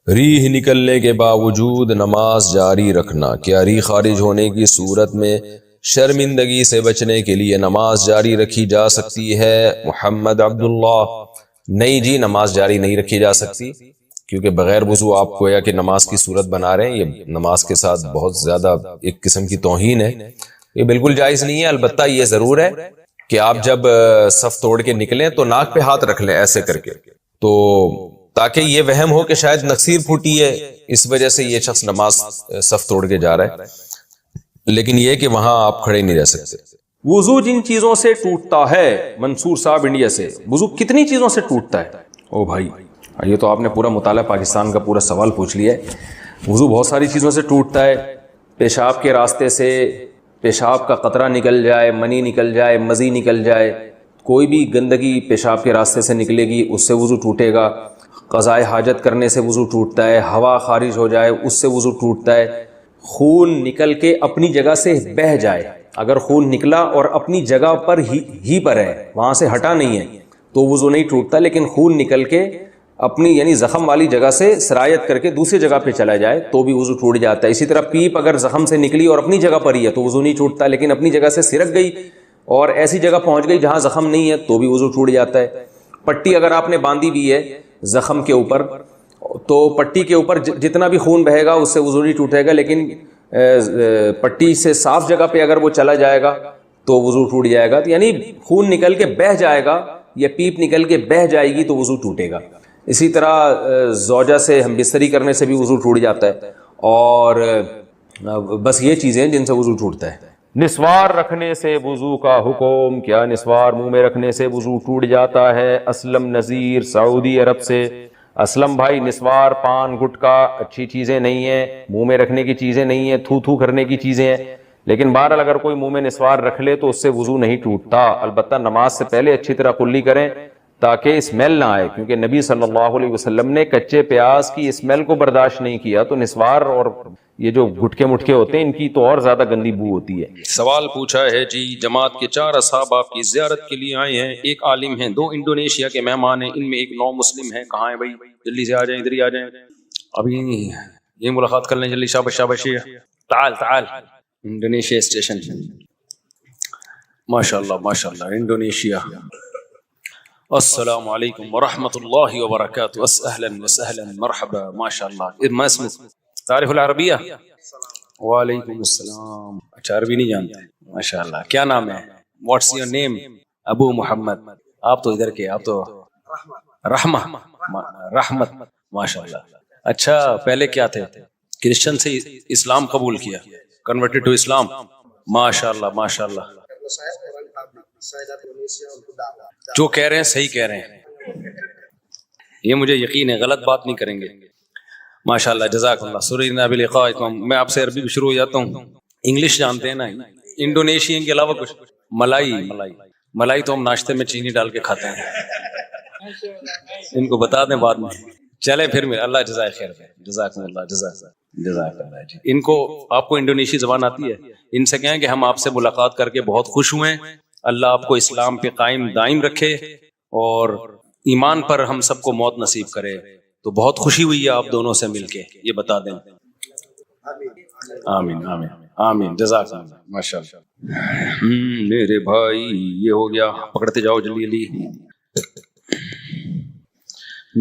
ریح نکلنے کے باوجود نماز جاری رکھنا، کیا ریح خارج ہونے کی صورت میں شرمندگی سے بچنے کے لیے نماز جاری رکھی جا سکتی ہے؟ محمد عبداللہ: نہیں جی، نماز جاری نہیں رکھی جا سکتی، کیونکہ بغیر وضو آپ گویا کہ نماز کی صورت بنا رہے ہیں، یہ نماز کے ساتھ بہت زیادہ ایک قسم کی توہین ہے، یہ بالکل جائز نہیں ہے۔ البتہ یہ ضرور ہے کہ آپ جب صف توڑ کے نکلیں تو ناک پہ ہاتھ رکھ لیں ایسے کر کے، تو تاکہ یہ وہم ہو کہ شاید نکسیر پھوٹی ہے، اس وجہ سے یہ شخص نماز صف توڑ کے جا رہا ہے، لیکن یہ کہ وہاں آپ کھڑے نہیں رہ سکتے۔ وضو جن چیزوں سے ٹوٹتا ہے، منصور صاحب انڈیا سے، وضو کتنی چیزوں سے ٹوٹتا ہے؟ او بھائی، یہ تو آپ نے پورا مطالعہ پاکستان کا پورا سوال پوچھ لیا ہے۔ وضو بہت ساری چیزوں سے ٹوٹتا ہے، پیشاب کے راستے سے پیشاب کا قطرہ نکل جائے، منی نکل جائے، مزی نکل جائے، کوئی بھی گندگی پیشاب کے راستے سے نکلے گی اس سے وضو ٹوٹے گا، قضائے حاجت کرنے سے وضو ٹوٹتا ہے، ہوا خارج ہو جائے اس سے وضو ٹوٹتا ہے، خون نکل کے اپنی جگہ سے بہہ جائے، اگر خون نکلا اور اپنی جگہ پر ہی پر ہے، وہاں سے ہٹا نہیں ہے تو وضو نہیں ٹوٹتا، لیکن خون نکل کے اپنی یعنی زخم والی جگہ سے سرایت کر کے دوسری جگہ پہ چلا جائے تو بھی وضو ٹوٹ جاتا ہے۔ اسی طرح پیپ اگر زخم سے نکلی اور اپنی جگہ پر ہی ہے تو وضو نہیں ٹوٹتا، لیکن اپنی جگہ سے سرک گئی اور ایسی جگہ پہنچ گئی جہاں زخم نہیں ہے تو بھی وضو ٹوٹ جاتا ہے۔ پٹی اگر آپ نے باندھی بھی ہے زخم کے اوپر تو پٹی کے اوپر جتنا بھی خون بہے گا اس سے وضو نہیں ٹوٹے گا، لیکن پٹی سے صاف جگہ پہ اگر وہ چلا جائے گا تو وضو ٹوٹ جائے گا، یعنی خون نکل کے بہہ جائے گا یا پیپ نکل کے بہہ جائے گی تو وضو ٹوٹے گا۔ اسی طرح زوجہ سے ہم بستری کرنے سے بھی وضو ٹوٹ جاتا ہے، اور بس یہ چیزیں جن سے وضو ٹوٹتا ہے۔ نسوار رکھنے سے وضو کا حکم، کیا نسوار منہ میں رکھنے سے وضو ٹوٹ جاتا ہے؟ اسلم نذیر سعودی عرب سے۔ اسلم بھائی، نسوار پان گٹکا اچھی چیزیں نہیں ہیں، منہ میں رکھنے کی چیزیں نہیں ہیں، تھو تھو کرنے کی چیزیں ہیں، لیکن بہرحال اگر کوئی منہ میں نسوار رکھ لے تو اس سے وضو نہیں ٹوٹتا، البتہ نماز سے پہلے اچھی طرح کلی کریں تاکہ اسمیل نہ آئے، کیونکہ نبی صلی اللہ علیہ وسلم نے کچے پیاز کی اسمیل کو برداشت نہیں کیا، تو نسوار اور یہ جو گٹکے مٹکے ہوتے ہیں ان کی تو اور زیادہ گندی بو ہوتی ہے۔ سوال پوچھا ہے جی، جماعت کے 4 اصحاب آپ کی زیارت کے لیے آئے ہیں، ایک عالم ہیں، 2 انڈونیشیا کے مہمان ہیں، ان میں ایک نو مسلم ہے، کہاں ہیں بھائی؟ جلدی سے آ جائیں، ادھر ہی آ جائیں، ابھی یہ ملاقات کر لیں جلدی، شاباش شاباش، تعال تعال، انڈونیشیا اسٹیشن، ماشاءاللہ ماشاءاللہ، انڈونیشیا۔ السلام علیکم ورحمۃ اللہ وبرکاتہ، اہلا وسہلا مرحبا، ماشاءاللہ۔ ما اسمك؟ تعرف العربیہ؟ وعلیکم السلام۔ اچھا، عربی نہیں جانتے؟ ماشاءاللہ۔ کیا نام ہے؟ What's your name? Abu Mohammad. آپ تو ادھر کے، آپ تو رحمت، ماشاءاللہ۔ اچھا، پہلے کیا تھے؟ کرسچن سے اسلام قبول کیا، کنورٹڈ ٹو اسلام، ماشاءاللہ ماشاءاللہ۔ جو کہہ رہے ہیں صحیح کہہ رہے ہیں، یہ مجھے یقین ہے، غلط بات نہیں کریں گے، ماشاءاللہ، جزاک اللہ۔ سرینا بلقائکم۔ میں آپ سے عربی بھی شروع ہو جاتا ہوں، انگلش جانتے ہیں نا؟ انڈونیشین کے علاوہ کچھ؟ ملائی تو ہم ناشتے میں چینی ڈال کے کھاتے ہیں، ان کو بتا دیں بعد میں، چلے پھر میں، اللہ جزائے خیر، جزاک اللہ، جزاک اللہ جی۔ ان کو، آپ کو انڈونیشی زبان آتی ہے؟ ان سے کہیں کہ ہم آپ سے ملاقات کر کے بہت خوش ہوئے، اللہ آپ کو اسلام پہ قائم دائم رکھے اور ایمان پر ہم سب کو موت نصیب کرے، تو بہت خوشی ہوئی ہے آپ دونوں سے مل کے، یہ بتا دیں۔ آمین آمین آمین، جزاک اللہ، ماشاءاللہ۔ میرے بھائی، یہ ہو گیا، پکڑتے جاؤ جلدی جلدی۔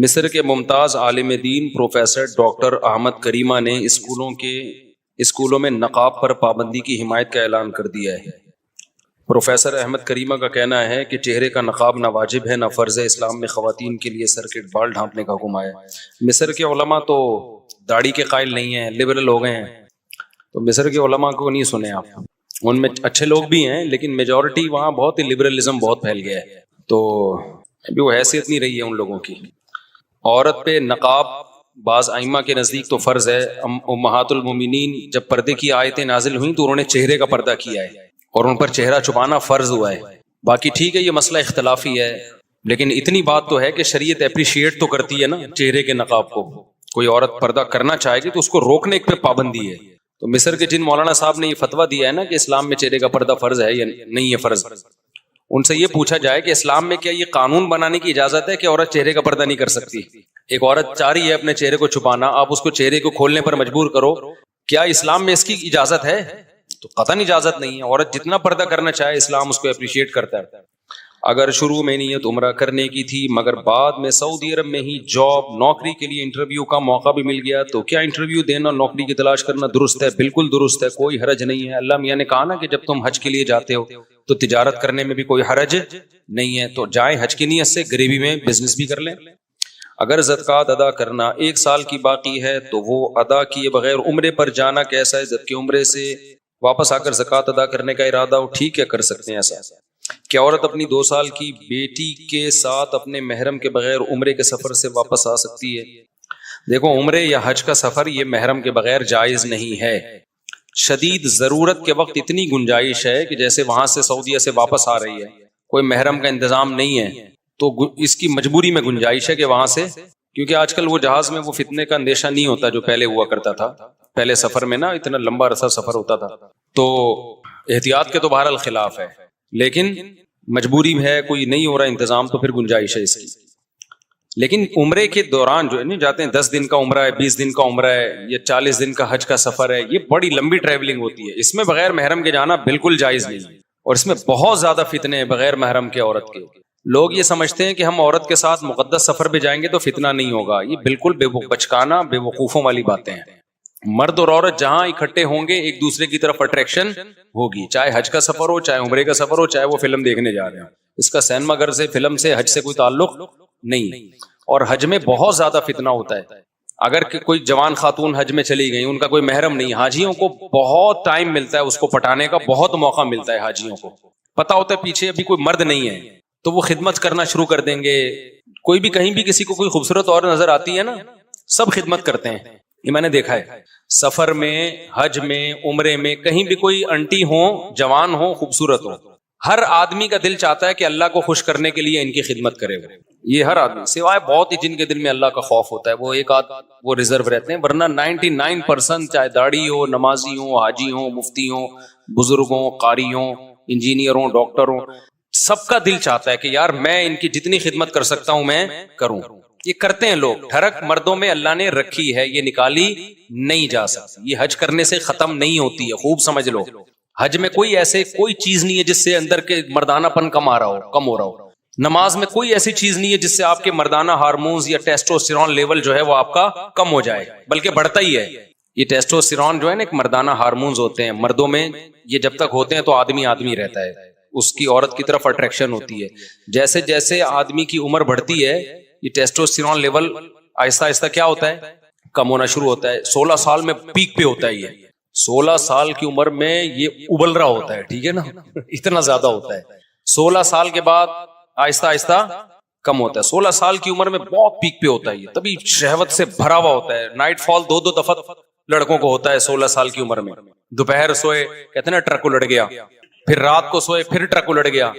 مصر کے ممتاز عالم دین پروفیسر ڈاکٹر احمد کریمہ نے اسکولوں میں نقاب پر پابندی کی حمایت کا اعلان کر دیا ہے۔ پروفیسر احمد کریمہ کا کہنا ہے کہ چہرے کا نقاب نہ واجب ہے نہ فرض ہے، اسلام میں خواتین کے لیے سر کے بال ڈھانپنے کا حکم آیا ہے۔ مصر کے علماء تو داڑھی کے قائل نہیں ہیں، لبرل ہو گئے ہیں، تو مصر کے علماء کو نہیں سنے آپ، ان میں اچھے لوگ بھی ہیں لیکن میجورٹی وہاں بہت ہی لبرلزم بہت پھیل گیا ہے، تو ابھی وہ حیثیت نہیں رہی ہے ان لوگوں کی۔ عورت پہ نقاب بعض ائمہ کے نزدیک تو فرض ہے۔ امہات المومنین جب پردے کی آیتیں نازل ہوئیں تو انہوں نے چہرے کا پردہ کیا ہے اور ان پر چہرہ چھپانا فرض ہوا ہے۔ باقی ٹھیک ہے، یہ مسئلہ اختلافی ہے، لیکن اتنی بات تو ہے کہ شریعت اپریشیٹ تو کرتی ہے نا چہرے کے نقاب کو، کوئی عورت پردہ کرنا چاہے گی تو اس کو روکنے پہ پابندی ہے۔ تو مصر کے جن مولانا صاحب نے یہ فتویٰ دیا ہے نا کہ اسلام میں چہرے کا پردہ فرض ہے یا نہیں ہے فرض، ان سے یہ پوچھا جائے کہ اسلام میں کیا یہ قانون بنانے کی اجازت ہے کہ عورت چہرے کا پردہ نہیں کر سکتی؟ ایک عورت چاہ رہی ہے اپنے چہرے کو چھپانا, آپ اس کو چہرے کو کھولنے پر مجبور کرو, کیا اسلام میں اس کی اجازت ہے؟ تو قطعاً اجازت نہیں ہے. عورت جتنا پردہ کرنا چاہے اسلام اس کو اپریشیٹ کرتا ہے. اگر شروع میں نیت عمرہ کرنے کی تھی مگر بعد میں سعودی عرب میں ہی جاب نوکری کے لیے انٹرویو کا موقع بھی مل گیا, تو کیا انٹرویو دینا نوکری کی تلاش کرنا درست ہے؟ بالکل درست ہے, کوئی حرج نہیں ہے. اللہ میاں نے کہا نا کہ جب تم حج کے لیے جاتے ہو تو تجارت کرنے میں بھی کوئی حرج نہیں ہے, تو جائیں حج کی نیت سے, غریبی میں بزنس بھی کر لیں. اگر زکوٰۃ ادا کرنا 1 سال کی باقی ہے تو وہ ادا کیے بغیر عمرے پر جانا کیسا ہے, جبکہ عمرے سے واپس آ کر زکوٰۃ ادا کرنے کا ارادہ ہو؟ ٹھیک ہے, کر سکتے ہیں ایسا. کیا عورت اپنی 2 سال کی بیٹی کے ساتھ اپنے محرم کے بغیر عمرے کے سفر سے واپس آ سکتی ہے؟ دیکھو, عمرے یا حج کا سفر یہ محرم کے بغیر جائز نہیں ہے. شدید ضرورت کے وقت اتنی گنجائش ہے کہ جیسے وہاں سے سعودیہ سے واپس آ رہی ہے, کوئی محرم کا انتظام نہیں ہے, تو اس کی مجبوری میں گنجائش ہے کہ وہاں سے, کیونکہ آج کل وہ جہاز میں وہ فتنے کا اندیشہ نہیں ہوتا جو پہلے ہوا کرتا تھا. پہلے سفر میں نا اتنا لمبا عرصہ سفر ہوتا تھا, تو احتیاط کے تو بہرحال خلاف ہے, لیکن مجبوری ہے, کوئی نہیں ہو رہا انتظام تو پھر گنجائش ہے اس کی. لیکن عمرے کے دوران جو ہے نہیں جاتے ہیں, 10 دن کا عمرہ ہے, 20 دن کا عمرہ ہے, یا 40 دن کا حج کا سفر ہے, یہ بڑی لمبی ٹریولنگ ہوتی ہے. اس میں بغیر محرم کے جانا بالکل جائز نہیں ہے, اور اس میں بہت زیادہ فتنے ہیں بغیر محرم کے عورت کے. لوگ یہ سمجھتے ہیں کہ ہم عورت کے ساتھ مقدس سفر پہ جائیں گے تو فتنہ نہیں ہوگا. یہ بالکل بچکانا, بے وقوفوں والی باتیں ہیں. مرد اور عورت جہاں اکٹھے ہوں گے ایک دوسرے کی طرف اٹریکشن ہوگی, چاہے حج کا سفر ہو, چاہے عمرے کا سفر ہو, چاہے وہ فلم دیکھنے جا رہے ہیں. اس کا سینما گھر سے, فلم سے, حج سے کوئی تعلق نہیں. اور حج میں بہت زیادہ فتنہ ہوتا ہے. اگر کوئی جوان خاتون حج میں چلی گئی, ان کا کوئی محرم نہیں, حاجیوں کو بہت ٹائم ملتا ہے اس کو پٹانے کا, بہت موقع ملتا ہے حاجیوں کو. پتا ہوتا ہے پیچھے ابھی کوئی مرد نہیں ہے تو وہ خدمت کرنا شروع کر دیں گے. کوئی بھی کہیں بھی کسی کو کوئی خوبصورت اور نظر آتی ہے نا, سب خدمت کرتے ہیں. یہ میں نے دیکھا ہے سفر میں, حج میں, عمرے میں, کہیں بھی کوئی انٹی ہو, جوان ہو, خوبصورت ہو, ہر آدمی کا دل چاہتا ہے کہ اللہ کو خوش کرنے کے لیے ان کی خدمت کرے. یہ ہر آدمی, سوائے بہت ہی جن کے دل میں اللہ کا خوف ہوتا ہے, وہ ایک وہ ریزرو رہتے ہیں, ورنہ 99% چاہے داڑھی ہو, نمازی ہو, حاجی ہو, مفتی ہو, بزرگ ہوں, قاری ہوں, انجینئر ہوں, ڈاکٹر ہوں, سب کا دل چاہتا ہے کہ یار میں ان کی جتنی خدمت کر سکتا ہوں میں کروں. یہ کرتے ہیں لوگ. ٹھڑک مردوں میں اللہ نے رکھی ہے, یہ نکالی نہیں جا سکتی. یہ حج کرنے سے ختم نہیں ہوتی ہے, خوب سمجھ لو. حج میں کوئی چیز نہیں ہے جس سے اندر کے مردانہ پن کم ہو رہا ہو. نماز میں کوئی ایسی چیز نہیں ہے جس سے آپ کے مردانہ ہارمونز یا ٹیسٹوسٹیرون لیول جو ہے وہ آپ کا کم ہو جائے, بلکہ بڑھتا ہی ہے. یہ ٹیسٹوسٹیرون جو ہے نا ایک مردانہ ہارمونز ہوتے ہیں مردوں میں, یہ جب تک ہوتے ہیں تو آدمی رہتا ہے, اس کی عورت کی طرف اٹریکشن ہوتی ہے. جیسے جیسے آدمی کی عمر بڑھتی ہے یہ ٹیسٹوسٹیرون لیول آہستہ آہستہ کیا ہوتا ہے, کم ہونا شروع ہوتا ہے. 16 سال میں پیک پہ ہوتا ہے. یہ 16 سال کی عمر میں یہ ابل رہا ہوتا ہے, ٹھیک ہے نا, اتنا زیادہ ہوتا ہے. 16 سال کے بعد آہستہ آہستہ کم ہوتا ہے. 16 سال کی عمر میں بہت پیک پہ ہوتا ہے یہ, تبھی شہوت سے بھرا ہوا ہوتا ہے. نائٹ فال 2 دفعہ لڑکوں کو ہوتا ہے 16 سال کی عمر میں. دوپہر سوئے, کہتے ہیں نا ٹرک الٹ گیا, پھر رات کو سوئے پھر ٹرک الٹ گیا,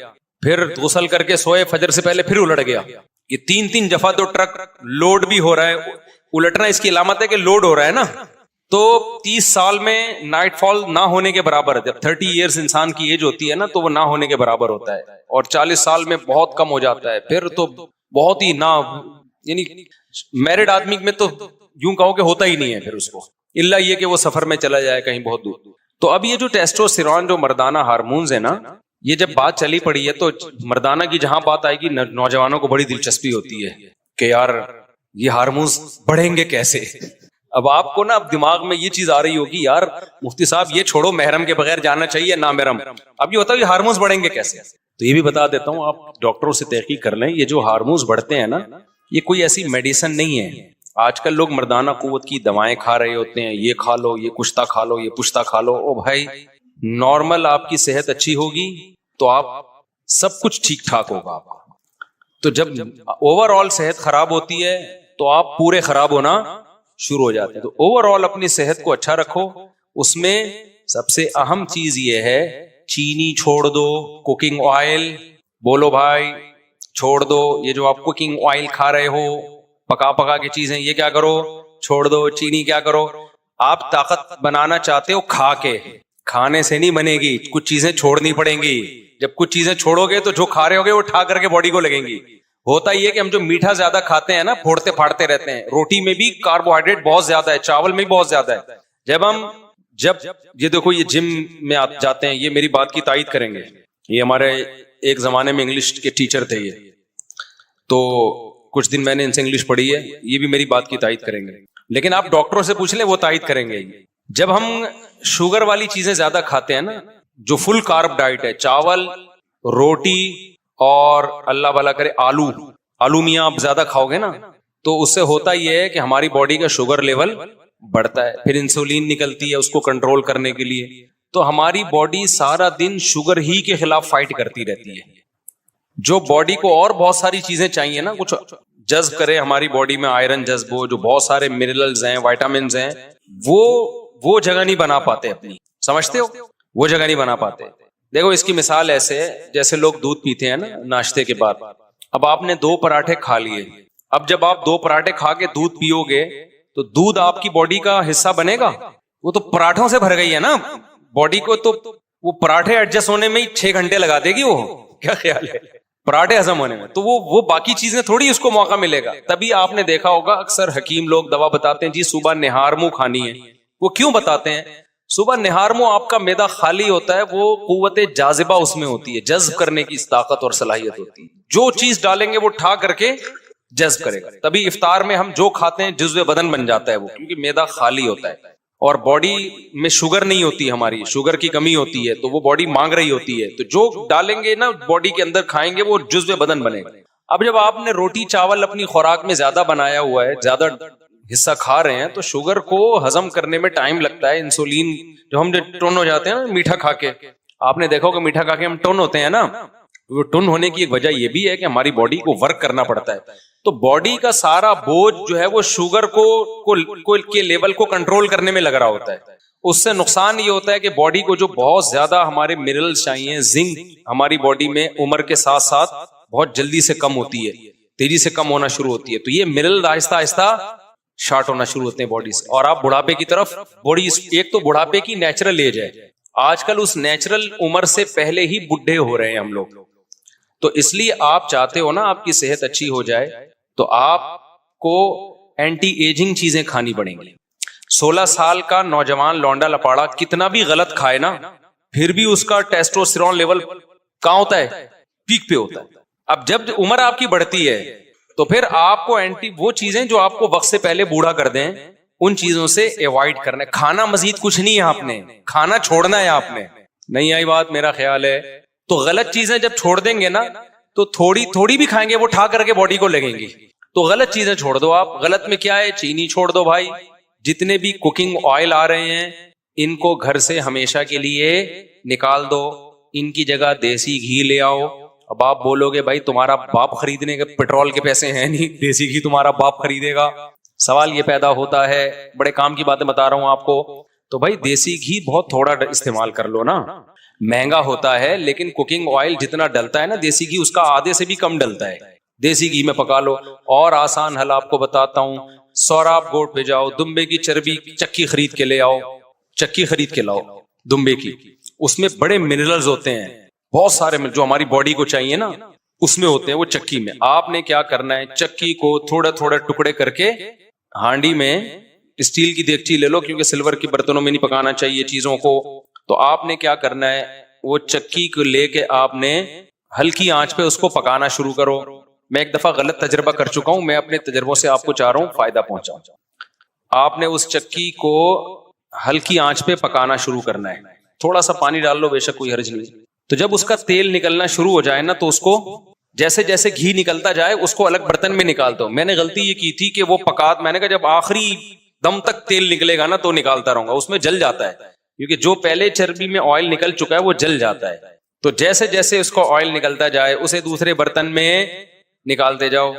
پھر غسل کر کے سوئے فجر سے پہلے پھر الٹ گیا. یہ 3 دفعہ تو ٹرک لوڈ بھی ہو رہا ہے. الٹنا اس کی علامت ہے کہ لوڈ ہو رہا ہے نا. تو 30 سال میں نائٹ فال نہ ہونے کے برابر ہے. جب 30 ایئرز انسان کی ایج ہوتی ہے نا تو وہ نہ ہونے کے برابر ہوتا ہے, اور 40 سال میں بہت کم ہو جاتا ہے. پھر تو بہت ہی نہ, یعنی میرڈ آدمی میں تو یوں کہو کہ ہوتا ہی نہیں ہے پھر اس کو, الا یہ کہ وہ سفر میں چلا جائے کہیں بہت دور. تو اب یہ جو ٹیسٹوسٹیرون جو مردانہ ہارمونز ہے نا, یہ جب بات چلی پڑی ہے تو مردانہ کی جہاں بات آئے گی نوجوانوں کو بڑی دلچسپی ہوتی ہے کہ یار یہ ہارمونز بڑھیں گے کیسے. اب آپ کو نا اب دماغ میں یہ چیز آ رہی ہوگی یار مفتی صاحب یہ چھوڑو, محرم کے بغیر جانا چاہیے نہ محرم. اب یہ بتاؤ یہ ہارمونز بڑھیں گے کیسے. تو یہ بھی بتا دیتا ہوں, آپ ڈاکٹروں سے تحقیق کر لیں. یہ جو ہارمونز بڑھتے ہیں نا یہ کوئی ایسی میڈیسن نہیں ہے. آج کل لوگ مردانہ قوت کی دوائیں کھا رہے ہوتے ہیں, یہ کھا لو, یہ کشتا کھا لو, یہ پشتا کھا لو. او بھائی, نارمل آپ کی صحت اچھی ہوگی تو آپ سب کچھ ٹھیک ٹھاک ہوگا. تو جب اوور آل صحت خراب ہوتی ہے تو آپ پورے خراب ہونا شروع ہو جاتے ہیں. تو اوور آل اپنی صحت کو اچھا رکھو. اس میں سب سے اہم چیز یہ ہے چینی چھوڑ دو, کوکنگ آئل, بولو بھائی چھوڑ دو. یہ جو آپ کوکنگ آئل کھا رہے ہو, پکا کی چیزیں, یہ کیا کرو, چھوڑ دو. چینی کیا کرو, آپ طاقت بنانا چاہتے ہو کھا کے, کھانے سے نہیں بنے گی, کچھ چیزیں چھوڑنی پڑیں گی. جب کچھ چیزیں چھوڑو گے تو جو کھا رہے ہوگے وہ ٹھا کر کے باڈی کو لگیں گی, ہوتا یہ کہ ہم جو میٹھا زیادہ کھاتے ہیں نا, پھوڑتے پھاڑتے رہتے ہیں. روٹی میں بھی کاربوہائیڈریٹ بہت زیادہ ہے, چاول میں بھی بہت زیادہ ہے. جب یہ دیکھو, یہ جم میں آپ جاتے ہیں, یہ میری بات کی تائید کریں گے, یہ ہمارے ایک زمانے میں انگلش کے ٹیچر تھے یہ, تو کچھ دن میں نے ان سے انگلش پڑھی ہے, یہ بھی میری بات کی تائید کریں گے. لیکن آپ ڈاکٹروں سے پوچھ لیں, وہ تائید کریں گے. جب ہم شوگر والی چیزیں زیادہ کھاتے ہیں نا, جو فل کارب ڈائٹ ہے, چاول, روٹی اور اللہ بھلا کرے آلو میاں آپ زیادہ کھاؤ گے نا, تو اس سے ہوتا یہ ہے کہ ہماری باڈی کا شوگر لیول بڑھتا ہے, پھر انسولین نکلتی ہے اس کو کنٹرول کرنے کے لیے. تو ہماری باڈی سارا دن شوگر ہی کے خلاف فائٹ کرتی رہتی ہے. جو باڈی کو اور بہت ساری چیزیں چاہیے نا, کچھ جذب کرے ہماری باڈی میں, آئرن جذب ہو, جو بہت سارے منرلز ہیں, وائٹامنز ہیں, وہ جگہ نہیں بنا پاتے اپنی, سمجھتے ہو, وہ جگہ نہیں بنا پاتے. دیکھو اس کی مثال ایسے ہے, جیسے لوگ دودھ پیتے ہیں نا ناشتے کے بعد. اب آپ نے 2 پراٹھے کھا لیے, اب جب آپ 2 پراٹھے کھا کے دودھ پیو گے تو دودھ آپ کی باڈی کا حصہ بنے گا؟ وہ تو پراٹھوں سے بھر گئی ہے نا باڈی کو, تو وہ پراٹھے ایڈجسٹ ہونے میں ہی 6 گھنٹے لگا دے گی. وہ کیا خیال ہے پراٹھے ہضم ہونے میں؟ تو وہ باقی چیزیں تھوڑی اس کو موقع ملے گا. تبھی آپ نے دیکھا ہوگا اکثر حکیم لوگ دوا بتاتے ہیں, جی صبح نہار منہ کھانی ہے. وہ کیوں بتاتے ہیں؟ صبح نہار منہ آپ کا معدہ خالی ہوتا ہے, وہ قوت جاذبہ اس میں ہوتی ہے, جذب کرنے کی طاقت اور صلاحیت ہوتی ہے. جو چیز ڈالیں گے وہ ٹھا کر کے جذب کرے گا. تبھی افطار میں ہم جو کھاتے ہیں جزو بدن بن جاتا ہے وہ, کیونکہ معدہ خالی ہوتا ہے اور باڈی میں شوگر نہیں ہوتی, ہماری شوگر کی کمی ہوتی ہے, تو وہ باڈی مانگ رہی ہوتی ہے, تو جو ڈالیں گے نا باڈی کے اندر کھائیں گے وہ جزو بدن بنے گا. اب جب آپ نے روٹی چاول اپنی خوراک میں زیادہ بنایا ہوا ہے, زیادہ حصہ کھا رہے ہیں, تو شوگر کو ہضم کرنے میں ٹائم لگتا ہے. انسولین جو ہم ٹون ہو جاتے ہیں نا میٹھا کھا کے, آپ نے دیکھا ہوگا میٹھا کھا کے ہم ٹون ہوتے ہیں نا, وہ ٹون ہونے کی ایک وجہ یہ بھی ہے کہ ہماری باڈی کو ورک کرنا پڑتا ہے. تو باڈی کا سارا بوجھ جو ہے وہ شوگر کو کے لیول کو کنٹرول کرنے میں لگ رہا ہوتا ہے. اس سے نقصان یہ ہوتا ہے کہ باڈی کو جو بہت زیادہ ہمارے منرلز چاہیے, زنک ہماری باڈی میں عمر کے ساتھ ساتھ بہت جلدی سے کم ہوتی ہے, تیزی سے کم ہونا شروع ہوتی ہے. تو یہ منرل آہستہ آہستہ شارٹ ہونا شروع ہوتے ہیں باڈی سے, اور آپ بڑھاپے کی طرف باڈی, ایک تو بڑھاپے کی نیچرل ایج ہے, آج کل اس نیچرل عمر سے پہلے ہی بڈھے ہو رہے ہیں ہم لوگ. تو اس لیے آپ چاہتے ہو نا آپ کی صحت اچھی ہو جائے, تو آپ کو اینٹی ایجنگ چیزیں کھانی پڑیں گی. 16 سال کا نوجوان لونڈا لپاڑا کتنا بھی غلط کھائے نا, پھر بھی اس کا ٹیسٹوسٹیرون لیول کہاں ہوتا ہے؟ پیک پہ ہوتا ہے. اب جب عمر آپ کی بڑھتی ہے تو پھر آپ کو وہ چیزیں جو آپ کو وقت سے پہلے بوڑھا کر دیں, ان چیزوں سے ایوائڈ کرنا ہے. کھانا مزید کچھ نہیں ہے, آپ نے کھانا چھوڑنا ہے. آپ نے نہیں آئی بات, میرا خیال ہے. تو غلط چیزیں جب چھوڑ دیں گے نا, تو تھوڑی بھی کھائیں گے وہ ٹھا کر کے باڈی کو لگیں گی. تو غلط چیزیں چھوڑ دو آپ. غلط میں کیا ہے؟ چینی چھوڑ دو بھائی. جتنے بھی کوکنگ آئل آ رہے ہیں ان کو گھر سے ہمیشہ کے لیے نکال دو, ان کی جگہ دیسی گھی لے آؤ. اب آپ بولو گے بھائی تمہارا باپ خریدنے کے پیٹرول کے پیسے ہیں نہیں, دیسی گھی تمہارا باپ خریدے گا. سوال یہ پیدا ہوتا ہے, بڑے کام کی باتیں بتا رہا ہوں آپ کو. تو بھائی دیسی گھی بہت تھوڑا استعمال کر لو نا, مہنگا ہوتا ہے لیکن کوکنگ آئل جتنا ڈلتا ہے نا دیسی گھی, اس کا آدھے سے بھی کم ڈلتا ہے. دیسی گھی میں پکا لو. اور آسان حل آپ کو بتاتا ہوں, سوراب گوٹ پہ جاؤ, دمبے کی چربی چکی خرید کے لے آؤ, چکی خرید کے لاؤ دمبے کی. اس میں بڑے منرلز ہوتے ہیں, بہت سارے جو ہماری باڈی کو چاہیے نا اس میں ہوتے ہیں, وہ چکی میں. آپ نے کیا کرنا ہے, چکی کو تھوڑے تھوڑے ٹکڑے کر کے ہانڈی میں, اسٹیل کی دیگچی لے لو کیونکہ سلور کی برتنوں میں نہیں پکانا چاہیے چیزوں کو. تو آپ نے کیا کرنا ہے, وہ چکی کو لے کے آپ نے ہلکی آنچ پہ اس کو پکانا شروع کرو. میں ایک دفعہ غلط تجربہ کر چکا ہوں, میں اپنے تجربوں سے آپ کو چاہ رہا ہوں فائدہ پہنچاؤں. آپ نے اس چکی کو ہلکی آنچ پہ پکانا شروع کرنا ہے, تھوڑا سا پانی ڈال لو, بے شک کوئی حرج نہیں. تو جب اس کا تیل نکلنا شروع ہو جائے نا, تو اس کو جیسے جیسے گھی نکلتا جائے اس کو الگ برتن میں نکال دو. میں نے غلطی یہ کی تھی کہ وہ میں نے کہا جب آخری دم تک تیل نکلے گا نا تو نکالتا رہوں گا, اس میں جل جاتا ہے, کیونکہ جو پہلے چربی میں آئل نکل چکا ہے وہ جل جاتا ہے. تو جیسے جیسے اس کو آئل نکلتا جائے اسے دوسرے برتن میں نکالتے جاؤ.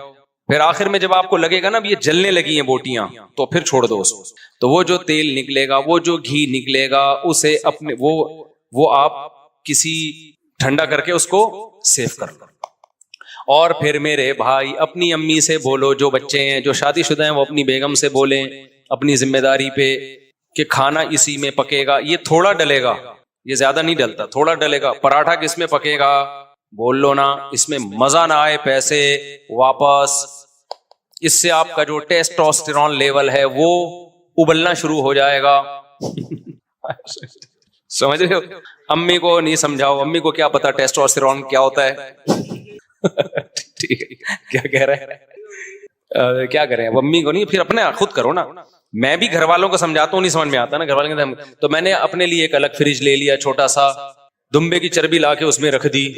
پھر آخر میں جب آپ کو لگے گا نا یہ جلنے لگی ہیں بوٹیاں, تو پھر چھوڑ دو اس کو. تو وہ جو تیل نکلے گا, وہ جو گھی نکلے گا, اسے اپنے وہ آپ کسی ٹھنڈا کر کے اس کو سیو کر لو. اور پھر میرے بھائی اپنی امی سے بولو, جو بچے ہیں جو شادی شدہ ہیں وہ اپنی بیگم سے بولیں اپنی ذمہ داری پہ کہ کھانا اسی میں پکے گا. یہ تھوڑا ڈلے گا, یہ زیادہ نہیں ڈلتا, تھوڑا ڈلے گا. پراٹھا کس میں پکے گا؟ بول لو نا, اس میں مزہ نہ آئے پیسے واپس, اس سے آپ کا جو ٹیسٹوسٹیرون لیول ہے وہ ابلنا شروع ہو جائے گا. سمجھ رہے ہو؟ امی کو نہیں سمجھاؤ, امی کو کیا پتا ٹیسٹوسٹیرون کیا ہوتا ہے. ٹھیک ہے, کیا کہہ رہے ہیں, کیا کریں اب امی کو نہیں, پھر اپنے خود کرو نا. میں بھی گھر والوں کو سمجھاتا ہوں, نہیں سمجھ میں آتا نا گھر والوں کے, تو میں نے اپنے لیے ایک الگ فریج لے لیا چھوٹا سا, دمبے کی چربی لا کے اس میں رکھ دی,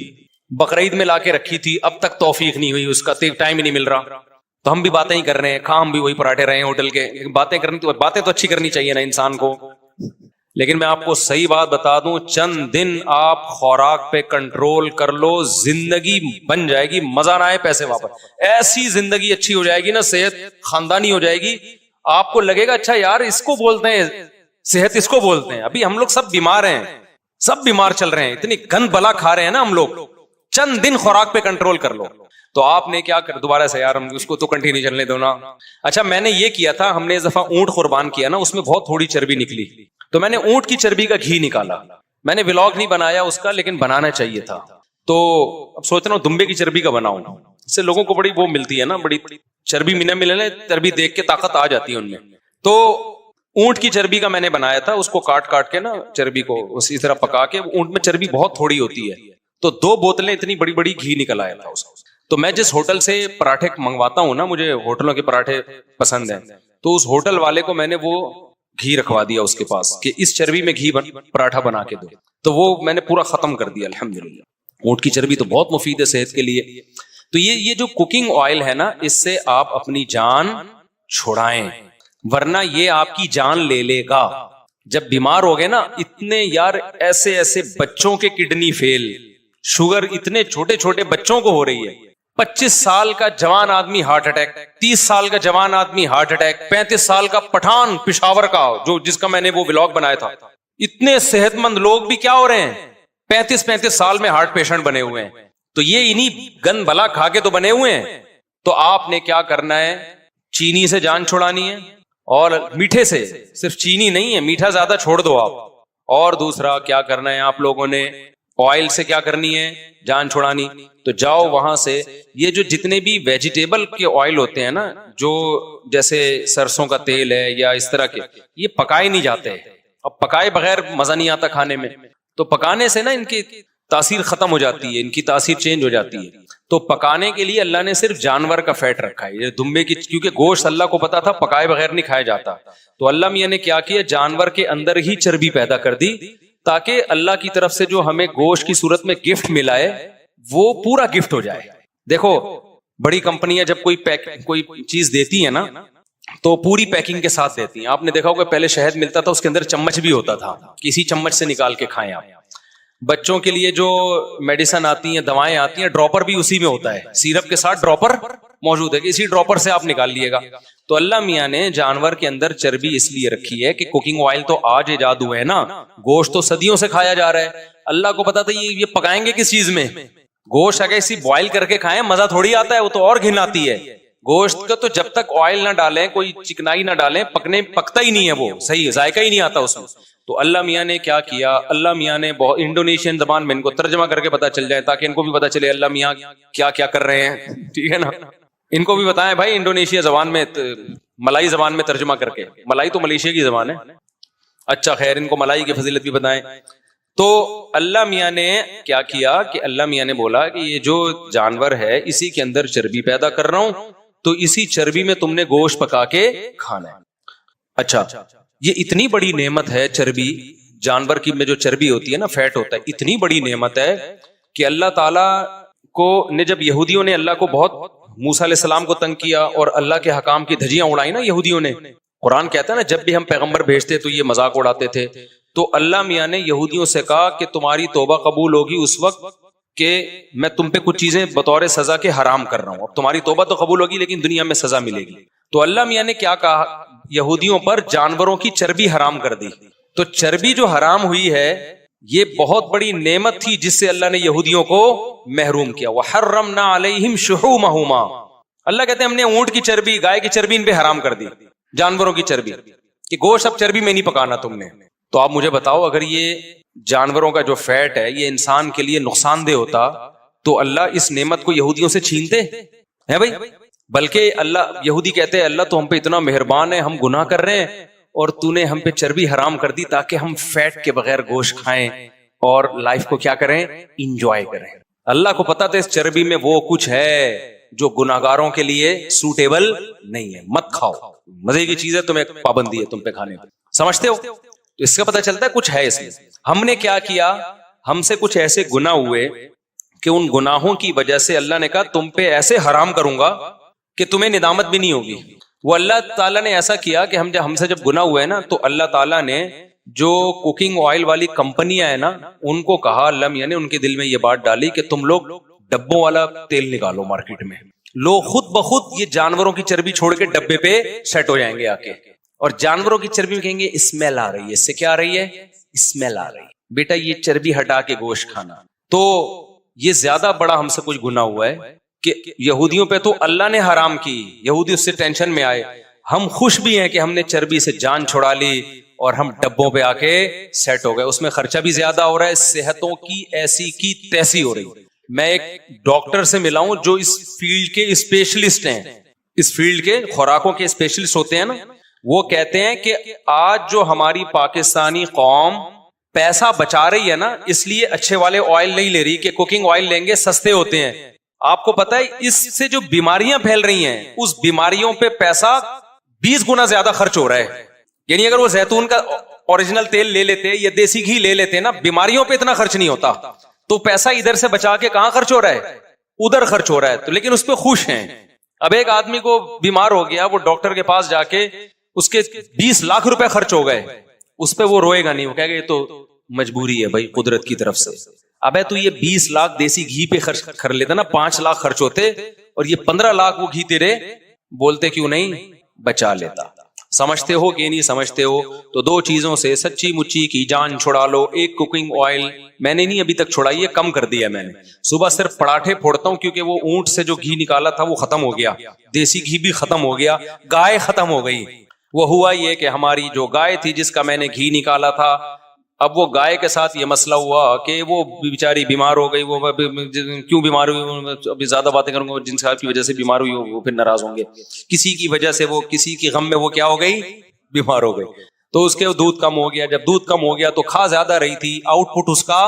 بقرعید میں لا کے رکھی تھی, اب تک توفیق نہیں ہوئی, اس کا ٹائم ہی نہیں مل رہا. تو ہم بھی باتیں ہی کر رہے ہیں, کام بھی وہی پراٹھے رہے ہیں ہوٹل کے, باتیں کرنی تو باتیں تو اچھی کرنی چاہیے نا انسان کو. لیکن میں آپ کو صحیح بات بتا دوں, چند دن آپ خوراک پہ کنٹرول کر لو, زندگی بن جائے گی, مزہ نہ آئے پیسے واپس. ایسی زندگی اچھی ہو جائے گی نا, صحت خاندانی ہو جائے گی, آپ کو لگے گا اچھا یار اس کو بولتے ہیں صحت, اس کو بولتے ہیں. ابھی ہم لوگ سب بیمار ہیں, سب بیمار چل رہے ہیں, اتنی گند بلا کھا رہے ہیں نا ہم لوگ. چند دن خوراک پہ کنٹرول کر لو. تو آپ نے کیا کر, دوبارہ سے یار ہم اس کو تو کنٹینیو چلنے دو نا. اچھا میں نے یہ کیا تھا, ہم نے اس دفعہ اونٹ قربان کیا نا, اس میں بہت تھوڑی چربی نکلی, تو میں نے اونٹ کی چربی کا گھی نکالا. میں نے ولاگ نہیں بنایا اس کا, لیکن بنانا چاہیے تھا. تو اب سوچ رہا ہوں دمبے کی چربی کا بناؤں, اس سے لوگوں کو بڑی وہ ملتی ہے نا, بڑی چربی ملے, چربی دیکھ کے طاقت آ جاتی ہے ان میں. تو اونٹ کی چربی کا میں نے بنایا تھا, اس کو کاٹ کے نا چربی کو اسی طرح پکا کے, اونٹ میں چربی بہت تھوڑی ہوتی ہے, تو 2 بوتلیں اتنی بڑی بڑی گھی نکل آیا تھا اس کو. تو میں جس ہوٹل سے پراٹھے منگواتا ہوں نا, مجھے ہوٹلوں کے پراٹھے پسند ہیں, تو اس ہوٹل والے کو میں نے وہ گھی رکھوا دیا اس کے پاس کہ اس چربی میں گھی پراٹھا بنا کے دو, تو وہ میں نے پورا ختم کر دیا الحمدللہ. اونٹ کی چربی تو بہت مفید ہے صحت کے لیے. تو یہ جو کوکنگ آئل ہے نا, اس سے آپ اپنی جان چھڑائیں, ورنہ یہ آپ کی جان لے لے گا. جب بیمار ہو گئے نا, اتنے یار ایسے بچوں کے کڈنی فیل, شوگر اتنے چھوٹے چھوٹے بچوں کو ہو رہی ہے. 25 سال کا جوان آدمی ہارٹ اٹیک, 30 سال کا جوان آدمی ہارٹ اٹیک, 35 سال کا پٹھان پشاور کا, جس کا میں نے وہ ولاگ بنایا تھا. اتنے صحت مند لوگ بھی کیا ہو رہے ہیں, 35 سال میں ہارٹ پیشنٹ بنے ہوئے ہیں. تو یہ انہی گند بلا کھا کے تو بنے ہوئے ہیں. تو آپ نے کیا کرنا ہے, چینی سے جان چھڑانی ہے, اور میٹھے سے, صرف چینی نہیں ہے, میٹھا زیادہ چھوڑ دو آپ. اور دوسرا کیا کرنا ہے آپ لوگوں نے, آئل سے کیا کرنی ہے, جان چھڑانی. تو جاؤ وہاں سے, یہ جو جتنے بھی ویجیٹیبل کے آئل ہوتے ہیں نا, جو جیسے سرسوں کا تیل ہے یا اس طرح کے, یہ پکائے نہیں جاتے. اب پکائے بغیر مزہ نہیں آتا کھانے میں, تو پکانے سے نا ان کی تاثیر ختم ہو جاتی ہے, ان کی تاثیر چینج ہو جاتی ہے. تو پکانے کے لیے اللہ نے صرف جانور کا فیٹ رکھا ہے, دمبے کی, کیونکہ گوشت اللہ کو پتا تھا پکائے بغیر نہیں کھایا جاتا. تو اللہ میاں نے کیا کیا, جانور کے اندر ہی چربی پیدا کر دی, تاکہ اللہ کی طرف سے جو ہمیں گوشت کی صورت میں گفٹ ملا ہے وہ پورا گفٹ ہو جائے. دیکھو بڑی کمپنیاں جب کوئی چیز دیتی ہے نا, تو پوری پیکنگ کے ساتھ دیتی ہیں. آپ نے دیکھا ہوگا پہلے شہد ملتا تھا, اس کے اندر چمچ بھی ہوتا تھا, کسی چمچ سے نکال کے کھائیں آپ. بچوں کے لیے جو میڈیسن آتی ہیں, دوائیں آتی ہیں, ڈراپر بھی اسی میں ہوتا ہے, سیرپ کے ساتھ ڈراپر موجود ہے کہ اسی ڈراپر سے آپ نکال لیے گا. تو اللہ میاں نے جانور کے اندر چربی اس لیے رکھی ہے کہ کوکنگ آئل تو آج ایجاد ہوئے ہیں نا, گوشت تو صدیوں سے کھایا جا رہا ہے. اللہ کو پتا تھا یہ پکائیں گے کس چیز میں, گوشت اگر اسی بوائل کر کے کھائیں مزہ تھوڑی آتا ہے, وہ تو اور گھن آتی ہے. گوشت کا تو جب تک آئل نہ ڈالیں, کوئی چکنائی نہ ڈالیں, پکتا ہی نہیں ہے, وہ صحیح ذائقہ ہی نہیں آتا اس میں. تو اللہ میاں نے کیا کیا, اللہ میاں نے بہت انڈونیشین زبان میں ان کو ترجمہ کر کے پتا چل جائے, تاکہ ان کو بھی پتا چلے اللہ میاں کیا کیا کر رہے ہیں. ٹھیک ہے نا, ان کو بھی بتائیں بھائی انڈونیشیا زبان میں, ملائی زبان میں ترجمہ کر کے. ملائی تو ملیشیا کی زبان ہے. اچھا خیر, ان کو ملائی کی فضیلت بھی بتائیں. تو اللہ میاں نے کیا کیا کہ اللہ میاں نے بولا کہ یہ جو جانور ہے اسی کے اندر چربی پیدا کر رہا ہوں, تو اسی چربی میں تم نے گوشت پکا کے کھانا ہے. اچھا یہ اتنی بڑی نعمت ہے چربی, جانور کی میں جو چربی ہوتی ہے نا, فیٹ ہوتا ہے, اتنی بڑی نعمت ہے کہ اللہ تعالیٰ کو نے, جب یہودیوں نے اللہ کو بہت, موسیٰ علیہ السلام کو تنگ کیا اور اللہ کے حکام کی دھجیاں اڑائی نا یہودیوں نے. قرآن کہتا ہے نا جب بھی ہم پیغمبر بھیجتے تو یہ مذاق اڑاتے تھے. تو اللہ میاں نے یہودیوں سے کہا کہ تمہاری توبہ قبول ہوگی اس وقت کہ میں تم پہ کچھ چیزیں بطور سزا کے حرام کر رہا ہوں. اب تمہاری توبہ تو قبول ہوگی لیکن دنیا میں سزا ملے گی. تو اللہ میاں نے کیا کہا, یہودیوں پر جانوروں کی چربی حرام کر دی. تو چربی جو حرام ہوئی ہے یہ بہت بڑی نعمت تھی جس سے اللہ نے یہودیوں کو محروم کیا. وحرمنا علیہم شحومہما, اللہ کہتے ہیں ہم نے اونٹ کی چربی, گائے کی چربی ان پہ حرام کر دی, جانوروں کی چربی, کہ گوشت اب چربی میں نہیں پکانا تم نے. تو آپ مجھے بتاؤ اگر یہ جانوروں کا جو فیٹ ہے یہ انسان کے لیے نقصان دہ ہوتا تو اللہ اس نعمت کو یہودیوں سے چھینتے ہیں بھائی؟ بلکہ اللہ یہودی کہتے ہیں اللہ تو ہم پہ اتنا مہربان ہے, ہم گناہ کر رہے ہیں اور تو نے ہم پہ چربی حرام کر دی تاکہ ہم فیٹ کے بغیر گوشت کھائیں اور لائف کو کیا کریں, انجوائے کریں. اللہ کو پتا تھا اس چربی میں وہ کچھ ہے جو گناہگاروں کے لیے سوٹیبل نہیں ہے, مت کھاؤ, مزے کی چیز ہے, تمہیں پابندی ہے تم پہ کھانے کی, سمجھتے ہو؟ تو اس کا پتہ چلتا ہے کچھ ہے اس میں. ہم نے کیا کیا, ہم سے کچھ ایسے گناہ ہوئے کہ ان گناہوں کی وجہ سے اللہ نے کہا تم پہ ایسے حرام کروں گا کہ تمہیں ندامت بھی نہیں ہوگی. وہ اللہ تعالیٰ نے ایسا کیا کہ ہم سے جب گناہ ہوئے نا تو اللہ تعالیٰ نے جو کوکنگ آئل والی کمپنیاں ہیں نا ان کو کہا, یعنی ان کے دل میں یہ بات ڈالی کہ تم لوگ ڈبوں والا تیل نکالو مارکیٹ میں, لوگ خود بخود یہ جانوروں کی چربی چھوڑ کے ڈبے پہ سیٹ ہو جائیں گے آ کے, اور جانوروں کی چربی میں کہیں گے اسمیل آ رہی ہے, اس سے کیا آ رہی ہے, اسمیل آ رہی ہے. بیٹا یہ چربی ہٹا کے گوشت کھانا. تو یہ زیادہ بڑا ہم سے کچھ گناہ ہوا ہے کہ یہودیوں پہ تو اللہ نے حرام کی, یہودی اس سے ٹینشن میں آئے. ہم خوش بھی ہیں کہ ہم نے چربی سے جان چھڑا لی اور ہم ڈبوں پہ آ کے سیٹ ہو گئے. اس میں خرچہ بھی زیادہ ہو رہا ہے, صحتوں کی ایسی کی تیسی ہو رہی. میں ایک ڈاکٹر سے ملا ہوں جو اس فیلڈ کے اسپیشلسٹ ہیں, اس فیلڈ کے خوراکوں کے اسپیشلسٹ ہوتے ہیں نا, وہ کہتے ہیں کہ آج جو ہماری پاکستانی قوم پیسہ بچا رہی ہے نا اس لیے اچھے والے آئل نہیں لے رہی کہ کوکنگ آئل لیں گے سستے ہوتے ہیں. آپ کو پتا ہے اس سے جو بیماریاں پھیل رہی ہیں اس بیماریوں پہ پیسہ 20 گنا زیادہ خرچ ہو رہا ہے. یعنی اگر وہ زیتون کا اوریجنل تیل لے لیتے یا دیسی گھی لے لیتے نا, بیماریوں پہ اتنا خرچ نہیں ہوتا. تو پیسہ ادھر سے بچا کے کہاں خرچ ہو رہا ہے, ادھر خرچ ہو رہا ہے. تو لیکن اس پہ خوش ہیں. اب ایک آدمی کو بیمار ہو گیا, وہ ڈاکٹر کے پاس جا کے اس کے 20 لاکھ روپے خرچ ہو گئے, اس پہ وہ روئے گا نہیں, وہ کہے گا یہ تو مجبوری ہے بھائی قدرت کی طرف سے. ابے تو یہ 20 لاکھ دیسی گھی پہ خرچ کر لیتا نا, 5 لاکھ خرچ ہوتے اور یہ 15 لاکھ وہ گھی تیرے بولتے کیوں نہیں بچا لیتا. سمجھتے ہو کہ نہیں سمجھتے ہو؟ تو 2 چیزوں سے سچی مچی کی جان چھڑا لو. ایک کوکنگ آئل میں نے نہیں ابھی تک چھڑائی ہے, کم کر دیا میں نے. صبح صرف پراٹھے پھوڑتا ہوں کیونکہ وہ اونٹ سے جو گھی نکالا تھا وہ ختم ہو گیا, دیسی گھی بھی ختم ہو گیا, گائے ختم ہو گئی. وہ ہوا یہ کہ ہماری جو گائے تھی جس کا میں نے گھی نکالا تھا, اب وہ گائے کے ساتھ یہ مسئلہ ہوا کہ وہ بیچاری بیمار ہو گئی. وہ کیوں بیمار ہوئی, ابھی زیادہ باتیں کروں گا, جن صاحب کی وجہ سے بیمار ہوئی وہ پھر ناراض ہوں گے. کسی کی وجہ سے وہ کسی کی غم میں وہ کیا ہو گئی, بیمار ہو گئی. تو اس کے دودھ کم ہو گیا. جب دودھ کم ہو گیا تو کھا زیادہ رہی تھی, آؤٹ پٹ اس کا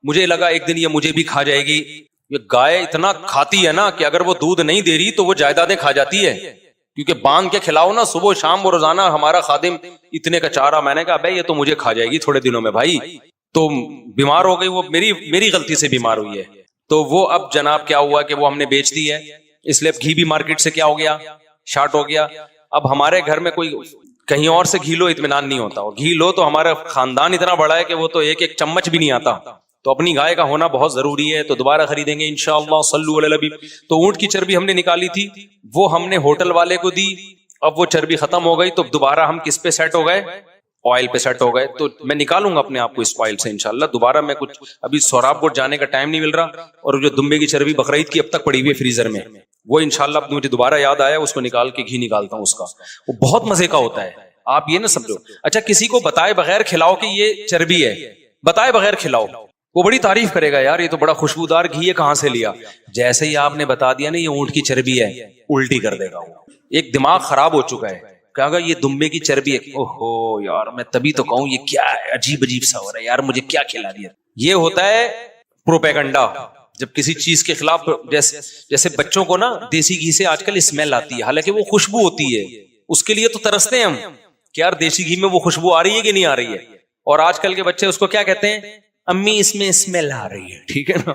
مجھے لگا ایک دن یہ مجھے بھی کھا جائے گی. یہ گائے اتنا کھاتی ہے نا کہ اگر وہ دودھ نہیں دے رہی تو وہ جائیدادیں کھا جاتی ہے, کیونکہ باندھ کے کھلاؤ نا صبح شام. وہ روزانہ ہمارا خادم اتنے کا چارہ, میں نے کہا بھائی یہ تو مجھے کھا جائے گی تھوڑے دنوں میں بھائی. تو بیمار ہو گئی, وہ میری غلطی سے بیمار ہوئی ہے. تو وہ اب جناب کیا ہوا کہ وہ ہم نے بیچ دی ہے, اس لیے گھی بھی مارکیٹ سے کیا ہو گیا, شارٹ ہو گیا. اب ہمارے گھر میں کوئی کہیں اور سے گھی لو اطمینان نہیں ہوتا, گھی لو تو ہمارا خاندان اتنا بڑا ہے کہ وہ تو ایک چمچ بھی نہیں آتا. تو اپنی گائے کا ہونا بہت ضروری ہے. تو دوبارہ خریدیں گے انشاءاللہ, صلو علی النبی. تو اونٹ کی چربی ہم نے نکالی تھی, وہ ہم نے ہوٹل والے کو دی. اب وہ چربی ختم ہو گئی تو دوبارہ ہم کس پہ سیٹ ہو گئے, آئل پہ سیٹ ہو گئے. تو میں نکالوں گا اپنے آپ کو اس آئل سے انشاءاللہ. دوبارہ میں کچھ ابھی سوراب کوٹ جانے کا ٹائم نہیں مل رہا, اور جو دمبے کی چربی بقرعید کی اب تک پڑی ہوئی ہے فریزر میں, وہ انشاءاللہ مجھے دوبارہ یاد آیا, اس کو نکال کے گھی نکالتا ہوں اس کا. وہ بہت مزے کا ہوتا ہے. آپ یہ نہ سمجھو اچھا کسی کو بتائے بغیر کھلاؤ کہ یہ چربی ہے, بتائے بغیر کھلاؤ, وہ بڑی تعریف کرے گا, یار یہ تو بڑا خوشبودار گھی ہے, کہاں سے لیا. جیسے ہی آپ نے بتا دیا نا یہ اونٹ کی چربی ہے, الٹی کر دے گا. وہ ایک دماغ خراب ہو چکا ہے, کہا یہ دمبے کی چربی ہے. اوہو یار میں تبھی تو کہوں یہ کیا عجیب عجیب سا ہو رہا ہے یار, مجھے کیا کھلا دیا. یہ ہوتا ہے پروپیگنڈا. جب کسی چیز کے خلاف, جیسے بچوں کو نا دیسی گھی سے آج کل اسمیل آتی ہے, حالانکہ وہ خوشبو ہوتی ہے, اس کے لیے تو ترستے ہیں ہم کہ یار دیسی گھی میں وہ خوشبو آ رہی ہے کہ نہیں آ رہی ہے. اور آج کل کے بچے اس کو کیا کہتے ہیں, امی اس میں اسمیل آ رہی ہے. ٹھیک ہے نا,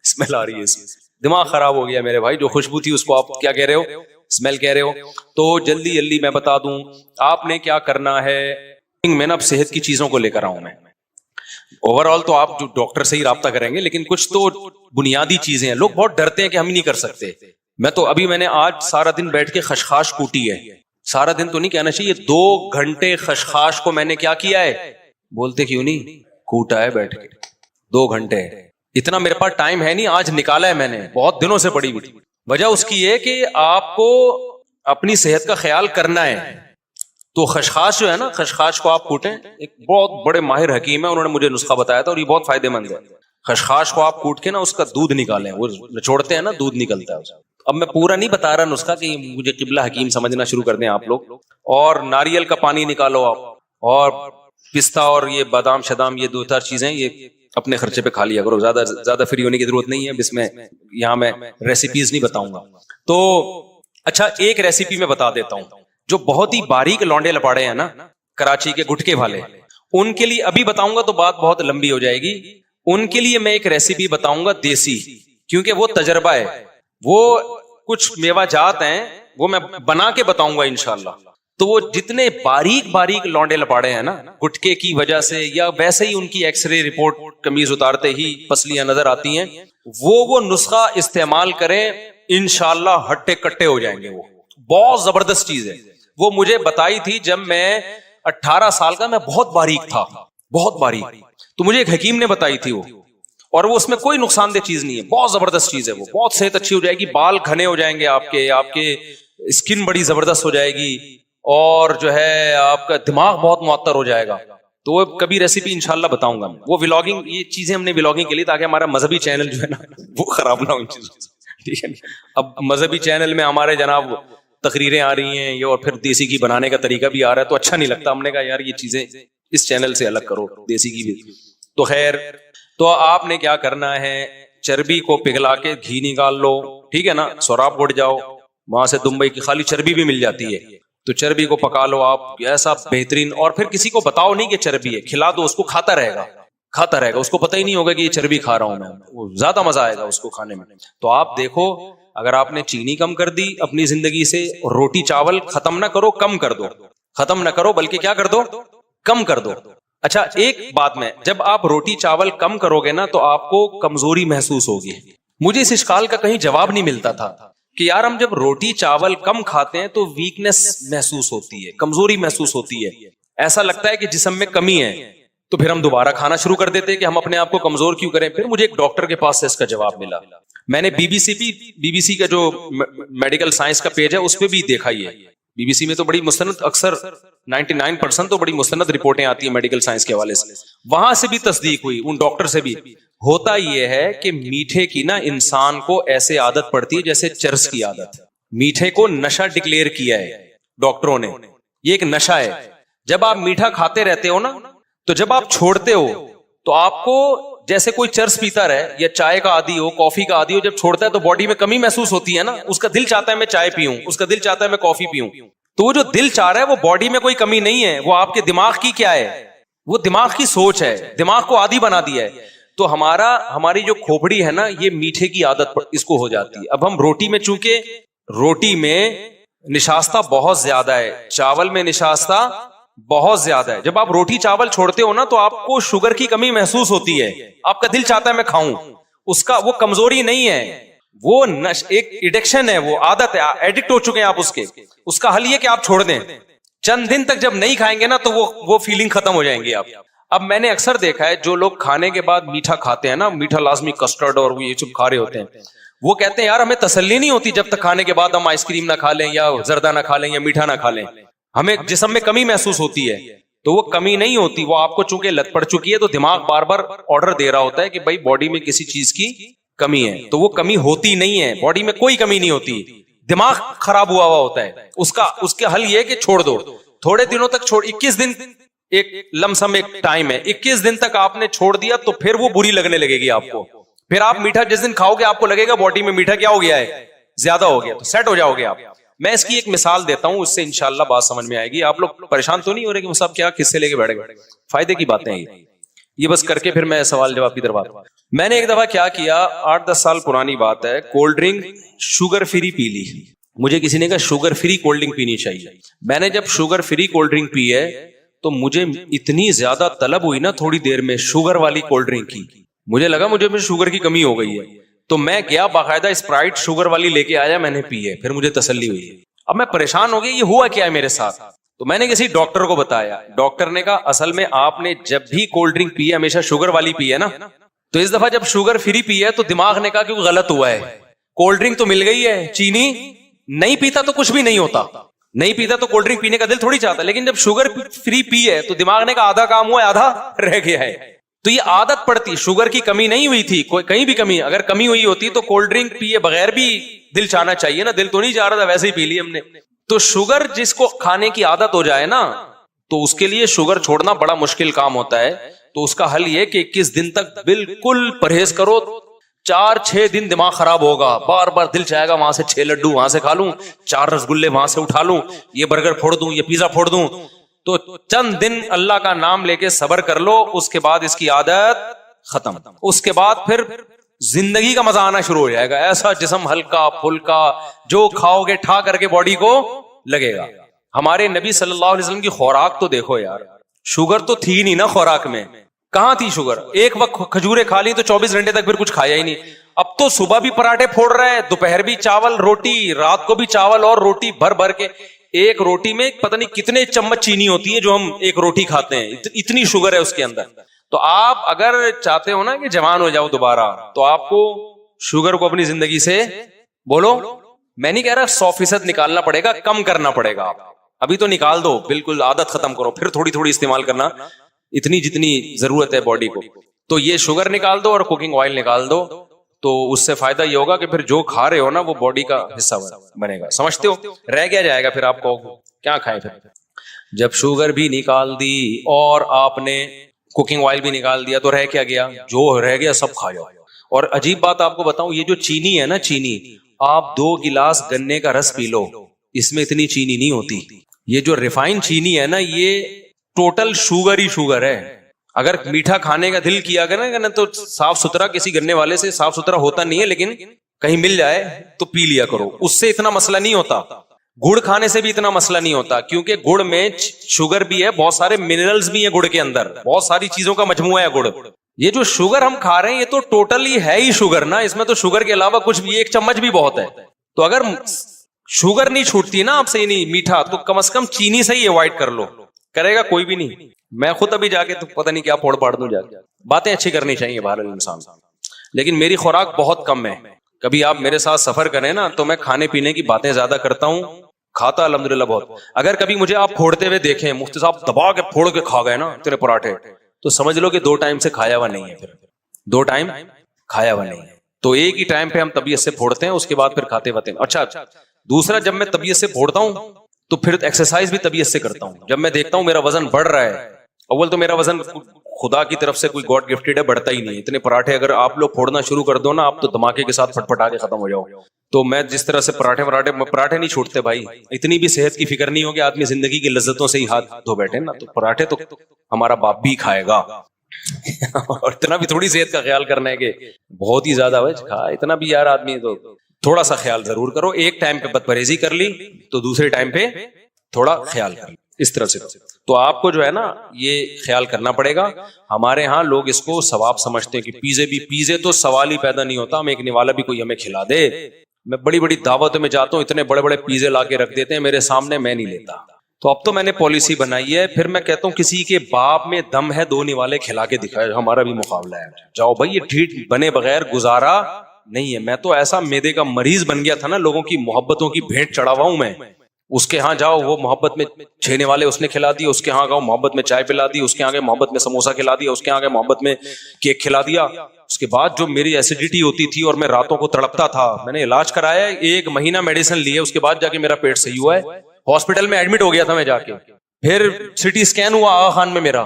اسمیل آ رہی ہے. اس میں دماغ خراب ہو گیا میرے بھائی. جو خوشبو تھی اس کو آپ کیا کہہ رہے ہو, اسمیل کہہ رہے ہو. تو جلدی جلدی میں بتا دوں آپ نے کیا کرنا ہے. میں نا اب صحت کی چیزوں کو لے کر آؤں. میں اوور آل تو آپ جو ڈاکٹر سے ہی رابطہ کریں گے, لیکن کچھ تو بنیادی چیزیں ہیں. لوگ بہت ڈرتے ہیں کہ ہم ہی نہیں کر سکتے. میں تو میں نے آج سارا دن بیٹھ کے خشخاش کوٹی ہے. سارا دن تو نہیں کہنا چاہیے, 2 گھنٹے خشخاش کو میں نے کیا کیا ہے, بولتے کیوں نہیں, کوٹا ہے بیٹھ کے 2 گھنٹے. اتنا میرے پاس ٹائم ہے نہیں, آج نکالا ہے میں نے, بہت دنوں سے پڑی ہوئی. وجہ اس کی یہ کہ آپ کو اپنی صحت کا خیال کرنا ہے. تو خشخاش جو ہے نا, خشخاش کو آپ کوٹیں. ایک بہت بڑے ماہر حکیم ہے, انہوں نے مجھے نسخہ بتایا تھا اور یہ بہت فائدے مند ہے. خشخاش کو آپ کوٹ کے نا اس کا دودھ نکالیں, وہ نچوڑتے ہیں نا دودھ نکلتا ہے. اب میں پورا نہیں بتا رہا نسخہ کہ مجھے قبلہ حکیم سمجھنا شروع کر دیں آپ لوگ. اور ناریل کا پانی نکالو آپ, اور پستہ اور یہ بادام شدام, یہ 2-4 چیزیں یہ اپنے خرچے پہ کھا لیا کرو, زیادہ فری ہونے کی ضرورت نہیں ہے. اب اس میں یہاں میں ریسیپیز نہیں بتاؤں گا. تو اچھا ایک ریسیپی میں بتا دیتا ہوں جو بہت ہی باریک لونڈے لپاڑے ہیں نا کراچی کے گٹکے والے, ان کے لیے ابھی بتاؤں گا تو بات بہت لمبی ہو جائے گی. ان کے لیے میں ایک ریسیپی بتاؤں گا دیسی, کیونکہ وہ تجربہ ہے, وہ کچھ میوہ جات ہیں وہ میں بنا کے بتاؤں گا انشاءاللہ. تو وہ جتنے باریک لونڈے لپاڑے ہیں نا گٹکے کی وجہ سے, یا ویسے ہی ان کی ایکس رے رپورٹ قمیض اتارتے ہی پسلیاں نظر آتی ہیں, وہ نسخہ استعمال کریں انشاءاللہ ہٹے کٹے ہو جائیں گے. وہ بہت زبردست چیز ہے. وہ مجھے بتائی تھی جب میں 18 سال کا, میں بہت باریک تھا, بہت باریک. تو مجھے ایک حکیم نے بتائی تھی وہ, اور وہ اس میں کوئی نقصان دہ چیز نہیں ہے, بہت زبردست چیز ہے. وہ بہت صحت اچھی ہو جائے گی, بال گھنے ہو جائیں گے آپ کے اسکن بڑی زبردست ہو جائے گی, اور جو ہے آپ کا دماغ بہت معطر ہو جائے گا. تو وہ کبھی ریسیپی انشاءاللہ بتاؤں گا. وہ ولاگنگ, یہ چیزیں ہم نے ولاگنگ کے لیے تاکہ ہمارا مذہبی چینل جو ہے نا وہ خراب نہ ہو ان چیزوں سے, ٹھیک ہے. اب مذہبی چینل میں ہمارے جناب تقریریں آ رہی ہیں یہ, اور پھر دیسی گھی بنانے کا طریقہ بھی آ رہا ہے, تو اچھا نہیں لگتا. ہم نے کہا یار یہ چیزیں اس چینل سے الگ کرو, دیسی گھی بھی. تو خیر, تو آپ نے کیا کرنا ہے, چربی کو پگھلا کے گھی نکال لو, ٹھیک ہے نا. سوراب گھٹ جاؤ, وہاں سے دمبئی کی خالی چربی بھی مل جاتی ہے, تو چربی کو پکا لو آپ ایسا بہترین. اور پھر کسی کو بتاؤ نہیں کہ چربی ہے, کھلا دو اس کو, کھاتا رہے گا, اس کو پتہ ہی نہیں ہوگا کہ یہ چربی کھا رہا ہوں میں, وہ زیادہ مزہ آئے گا اس کو کھانے میں. تو آپ دیکھو, اگر آپ نے چینی کم کر دی اپنی زندگی سے, روٹی چاول ختم نہ کرو, کم کر دو, ختم نہ کرو بلکہ کیا کر دو, کم کر دو. اچھا ایک بات میں, جب آپ روٹی چاول کم کرو گے نا تو آپ کو کمزوری محسوس ہوگی. مجھے اس اشکال کا کہیں جواب نہیں ملتا تھا کہ یار ہم جب روٹی چاول کم کھاتے ہیں تو ویکنس محسوس ہوتی ہے, کمزوری محسوس ہوتی ہے, ایسا لگتا ہے کہ جسم میں کمی ہے. تو پھر ہم دوبارہ کھانا شروع کر دیتے ہیں کہ ہم اپنے آپ کو کمزور کیوں کریں. پھر مجھے ایک ڈاکٹر کے پاس سے اس کا جواب ملا. میں نے بی بی سی کا جو میڈیکل سائنس کا پیج ہے اس پہ بھی دیکھا. یہ بی بی سی میں تو بڑی مستند, اکثر 99% تو بڑی مستند رپورٹیں آتی ہیں میڈیکل سائنس کے حوالے سے. وہاں سے بھی تصدیق ہوئی, ان ڈاکٹر سے بھی. ہوتا یہ ہے کہ میٹھے کی نا انسان کو ایسے عادت پڑتی ہے جیسے چرس کی عادت. میٹھے کو نشہ ڈکلیئر کیا ہے ڈاکٹروں نے, یہ ایک نشہ ہے. جب آپ میٹھا کھاتے رہتے ہو نا, تو جب آپ چھوڑتے ہو تو آپ کو جیسے کوئی چرس پیتا رہے یا چائے کا عادی ہو, کافی کا عادی ہو, جب چھوڑتا ہے تو باڈی میں کمی محسوس ہوتی ہے نا. اس کا دل چاہتا ہے میں چائے پیوں, اس کا دل چاہتا ہے میں کافی پیوں. تو وہ جو دل چاہ رہا ہے وہ باڈی میں کوئی کمی نہیں ہے, وہ آپ کے دماغ کی کیا ہے, وہ دماغ کی سوچ ہے, دماغ کو عادی بنا دیا ہے. تو ہماری جو کھوپڑی ہے نا یہ میٹھے کی عادت اس کو ہو جاتی ہے. اب ہم روٹی میں, چونکہ روٹی میں نشاستہ بہت زیادہ ہے, چاول میں نشاستہ بہت زیادہ ہے. جب آپ روٹی چاول چھوڑتے ہو نا تو آپ کو شوگر کی کمی محسوس ہوتی ہے, آپ کا دل چاہتا ہے میں کھاؤں. اس کا وہ کمزوری نہیں ہے, وہ ایک ایڈکشن ہے, وہ عادت ہے, ایڈکٹ ہو چکے ہیں آپ اس کے. اس کا حل یہ کہ آپ چھوڑ دیں. چند دن تک جب نہیں کھائیں گے نا تو وہ فیلنگ ختم ہو جائیں گے آپ. اب میں نے اکثر دیکھا ہے جو لوگ کھانے کے بعد میٹھا کھاتے ہیں نا, میٹھا لازمی کسٹرڈ اور یہ سب کھا رہے ہوتے ہیں, وہ کہتے ہیں یار ہمیں تسلی نہیں ہوتی جب تک کھانے کے بعد ہم آئس کریم نہ کھا لیں یا زردہ نہ کھا لیں یا میٹھا نہ کھا لیں, ہمیں جسم میں کمی محسوس ہوتی ہے. تو وہ کمی نہیں ہوتی, وہ آپ کو چونکہ لت پڑ چکی ہے تو دماغ بار بار آرڈر دے رہا ہوتا ہے کہ بھائی باڈی میں کسی چیز کی کمی ہے. تو وہ کمی ہوتی نہیں ہے, باڈی میں کوئی کمی نہیں ہوتی, دماغ خراب ہوا ہوتا ہے. اس کا حل یہ ہے کہ چھوڑ دو, تھوڑے دنوں تک چھوڑ. 21 دن ایک لمسم ایک ٹائم ہے, 21 دن تک آپ نے چھوڑ دیا تو پھر وہ بری لگنے لگے گی آپ کو. پھر آپ میٹھا جس دن کھاؤ گے آپ کو لگے گا باڈی میں میٹھا کیا ہو گیا ہے, زیادہ ہو گیا, تو سیٹ ہو جاؤ گے آپ. میں اس کی ایک مثال دیتا ہوں, اس سے انشاءاللہ بات سمجھ میں آئے گی. آپ لوگ پریشان تو نہیں ہو رہے کہ وہ سب کیا کس سے لے کے بیٹھ گئے, فائدے کی باتیں ہیں یہ بس کر کے پھر میں سوال جواب کی طرف آتا ہوں. میں نے ایک دفعہ کیا کیا, 8-10 سال پرانی بات ہے, کولڈ ڈرنک شوگر فری پی لی. مجھے کسی نے کہا شوگر فری کولڈ ڈرنک پینی چاہیے. میں نے جب شوگر فری کولڈ ڈرنک پی ہے تو مجھے اتنی زیادہ طلب ہوئی نا تھوڑی دیر میں شوگر والی کولڈ ڈرنک کی. مجھے لگا مجھے شوگر کی کمی ہو گئی ہے, تو میں گیا باقاعدہ اسپرائٹ شوگر والی لے کے آیا, میں نے پی ہے, پھر مجھے تسلی ہوئی. اب میں پریشان ہو گیا یہ ہوا کیا ہے میرے ساتھ. تو میں نے کسی ڈاکٹر کو بتایا, ڈاکٹر نے کہا اصل میں آپ نے جب بھی کولڈ ڈرنک پی ہے ہمیشہ شوگر والی پی ہے نا, تو اس دفعہ جب شوگر فری پی ہے تو دماغ نے کہا کہ وہ غلط ہوا ہے, کولڈ ڈرنک تو مل گئی ہے, چینی نہیں پیتا تو کچھ بھی نہیں ہوتا, نہیں پیتا تو کولڈ ڈرنک پینے کا دل تھوڑی چاہتا, لیکن جب شوگر فری پی ہے تو دماغ نے کہا آدھا کام ہوا ہے آدھا رہ گیا ہے. تو یہ عادت پڑتی. شوگر کی کمی نہیں ہوئی تھی, کوئی کہیں بھی کمی, اگر کمی ہوئی ہوتی تو کولڈ ڈرنک پیے بغیر بھی دل چاہنا چاہیے نا, دل تو نہیں چاہ رہا تھا, ویسے ہی پی لی ہم نے. تو شوگر جس کو کھانے کی عادت ہو جائے نا, تو اس کے لیے شوگر چھوڑنا بڑا مشکل کام ہوتا ہے. تو اس کا حل یہ کہ 21 دن تک بالکل پرہیز کرو. 4-6 دن دماغ خراب ہوگا, بار بار دل چاہے گا وہاں سے 6 لڈو وہاں سے کھا لوں, 4 رسگلے وہاں سے اٹھا لوں, یہ برگر پھوڑ دوں, یہ پیزا پھوڑ دوں. تو چند دن اللہ کا نام لے کے صبر کر لو, اس کے بعد اس کی عادت ختم. اس کے بعد پھر زندگی کا مزہ آنا شروع ہو جائے گا. ایسا جسم ہلکا پھلکا, جو کھاؤ گے ٹھا کر کے باڈی کو لگے گا. ہمارے نبی صلی اللہ علیہ وسلم کی خوراک تو دیکھو یار, شوگر تو تھی نہیں نا خوراک میں, کہاں تھی شوگر؟ ایک وقت کھجوریں کھا لی تو 24 گھنٹے تک پھر کچھ کھایا ہی نہیں. اب تو صبح بھی پراٹھے پھوڑ رہا ہے, دوپہر بھی چاول روٹی, رات کو بھی چاول اور روٹی بھر بھر کے. ایک روٹی میں پتہ نہیں کتنے چمچ چینی ہوتی ہے جو ہم ایک روٹی کھاتے ہیں, اتنی شوگر ہے اس کے اندر. تو آپ اگر چاہتے ہو نا کہ جوان ہو جاؤ دوبارہ, تو آپ کو شوگر کو اپنی زندگی سے بولو, میں نہیں کہہ رہا 100% نکالنا پڑے گا, کم کرنا پڑے گا. آپ ابھی تو نکال دو, بالکل عادت ختم کرو, پھر تھوڑی تھوڑی استعمال کرنا, اتنی جتنی ضرورت ہے باڈی کو. تو یہ شوگر نکال دو اور کوکنگ آئل نکال دو, تو اس سے فائدہ یہ ہوگا کہ پھر جو کھا رہے ہو نا وہ باڈی کا حصہ بنے گا. سمجھتے ہو؟ رہ کیا جائے گا پھر آپ کو, کیا کھائیں پھر؟ جب شوگر بھی نکال دی اور آپ نے کوکنگ آئل بھی نکال دیا تو رہ کیا گیا؟ جو رہ گیا سب کھا جاؤ. اور عجیب بات آپ کو بتاؤں, یہ جو چینی ہے نا, چینی, آپ 2 گلاس گنے کا رس پی لو, اس میں اتنی چینی نہیں ہوتی. یہ جو ریفائن چینی ہے نا, یہ ٹوٹل شوگر ہی شوگر ہے. اگر میٹھا کھانے کا دل کیا کرے نا تو صاف ستھرا کسی گنے والے سے صاف ستھرا ہوتا نہیں ہے, لیکن کہیں مل جائے تو پی لیا کرو, اس سے اتنا مسئلہ نہیں ہوتا. گڑ کھانے سے بھی اتنا مسئلہ نہیں ہوتا, کیونکہ گڑ میں شوگر بھی ہے, بہت سارے منرلز بھی ہیں گڑ کے اندر, بہت ساری چیزوں کا مجموعہ ہے گڑ. یہ جو شوگر ہم کھا رہے ہیں یہ تو ٹوٹلی ہے ہی شوگر نا, اس میں تو شوگر کے علاوہ کچھ بھی, 1 چمچ بھی بہت ہے. تو اگر شوگر نہیں چھوٹتی نا آپ سے, نہیں میٹھا, تو کم از کم چینی سے ہی اوائڈ کر لو. کرے گا کوئی بھی نہیں. میں خود ابھی جا کے تو پتہ نہیں کیا پھوڑ پاڑ دوں جا کے. باتیں اچھی کرنی چاہیے باہر انسان, لیکن میری خوراک بہت کم ہے. کبھی آپ میرے ساتھ سفر کریں نا تو میں کھانے پینے کی باتیں زیادہ کرتا ہوں, کھاتا الحمدللہ بہت. اگر کبھی مجھے آپ پھوڑتے ہوئے دیکھیں, مفتی صاحب دبا کے پھوڑ کے کھا گئے نا تیرے پراٹھے, تو سمجھ لو کہ 2 ٹائم سے کھایا ہوا نہیں ہے. پھر 2 ٹائم کھایا ہوا نہیں ہے, تو ایک ہی ٹائم پہ ہم طبیعت سے پھوڑتے ہیں, اس کے بعد پھر کھاتے ہوتے ہیں. اچھا, دوسرا, جب میں طبیعت سے پھوڑتا ہوں تو پھر ایکسرسائز بھی طبیعت سے کرتا ہوں. جب میں دیکھتا ہوں میرا وزن بڑھ رہا ہے, اول تو میرا وزن خدا کی طرف سے کوئی گاڈ گفٹڈ ہے, بڑھتا ہی نہیں. اتنے پراٹھے اگر آپ لوگ پھوڑنا شروع کر دو نا, آپ تو دھماکے کے ساتھ پھٹ پٹا کے ختم ہو جاؤ. تو میں جس طرح سے پراٹھے نہیں چھوٹتے بھائی, اتنی بھی صحت کی فکر نہیں ہوگی, آدمی زندگی کی لذتوں سے ہی ہاتھ دھو بیٹھے نا, تو پراٹھے تو ہمارا باپ بھی کھائے گا. اور اتنا بھی تھوڑی صحت کا خیال کرنا ہے کہ بہت ہی زیادہ کھا, اتنا بھی یار آدمی تو تھوڑا سا خیال ضرور کرو. ایک ٹائم پہ بد پرہیزی کر لی تو دوسرے ٹائم پہ تھوڑا خیال کر لی, اس طرح سے. تو آپ کو جو ہے نا یہ خیال کرنا پڑے گا. ہمارے ہاں لوگ اس کو ثواب سمجھتے ہیں کہ پیزے تو سوال ہی پیدا نہیں ہوتا, ہم ایک نوالا بھی کوئی ہمیں کھلا دے. میں بڑی بڑی دعوتوں میں جاتا ہوں, اتنے بڑے بڑے پیزے لا کے رکھ دیتے ہیں میرے سامنے, میں نہیں لیتا. تو اب تو میں نے پالیسی بنائی ہے, پھر میں کہتا ہوں کسی کے باپ میں دم ہے 2 نوالے کھلا کے دکھائے, ہمارا بھی مقابلہ ہے. جاؤ بھائی, یہ ڈھیٹ بنے بغیر گزارا نہیں ہے. میں تو ایسا میدے کا مریض بن گیا تھا نا, لوگوں کی محبتوں کی بھیٹ چڑھاوا ہوں میں. اس کے ہاں جاؤ, وہ محبت میں 6 نوالے اس نے کھلا دی, اس کے ہاں گاؤ محبت میں چائے پلا دی, اس کے آگے محبت میں سموسا کھلا دیا, اس کے آگے محبت میں کیک کھلا دیا. اس کے بعد جو میری ایسیڈیٹی ہوتی تھی اور میں راتوں کو تڑپتا تھا, میں نے علاج کرایا, 1 مہینہ میڈیسن لی ہے, اس کے بعد جا کے میرا پیٹ صحیح ہوا ہے. ہاسپٹل میں ایڈمٹ ہو گیا تھا میں جا کے, پھر سٹی اسکین ہوا آغا خان میں میرا,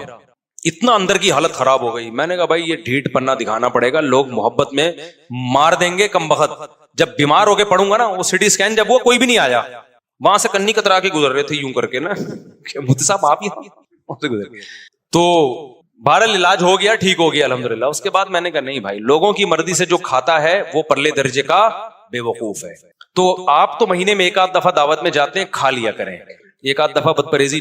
اتنا اندر کی حالت خراب ہو گئی. میں نے کہا بھائی یہ ڈھیٹ پنا دکھانا پڑے گا, لوگ محبت میں مار دیں گے کم بخت. جب بیمار ہو کے پڑوں گا نا, وہ سٹی اسکین جب وہ کوئی بھی نہیں آیا, وہاں سے کنی کترا کے گزر رہے تھے یوں کر کے نا, مفتی صاحب آپ ہی گزر گئے. تو بہرحال علاج ہو گیا, ٹھیک ہو گیا الحمدللہ. اس کے بعد میں نے کہا نہیں بھائی, لوگوں کی مرضی سے جو کھاتا ہے وہ پرلے درجے کا بے وقوف ہے. تو آپ تو مہینے میں 1 آدھ دفعہ دعوت میں جاتے ہیں, کھا لیا کریں, 1 آدھ دفعہ بد پرہیزی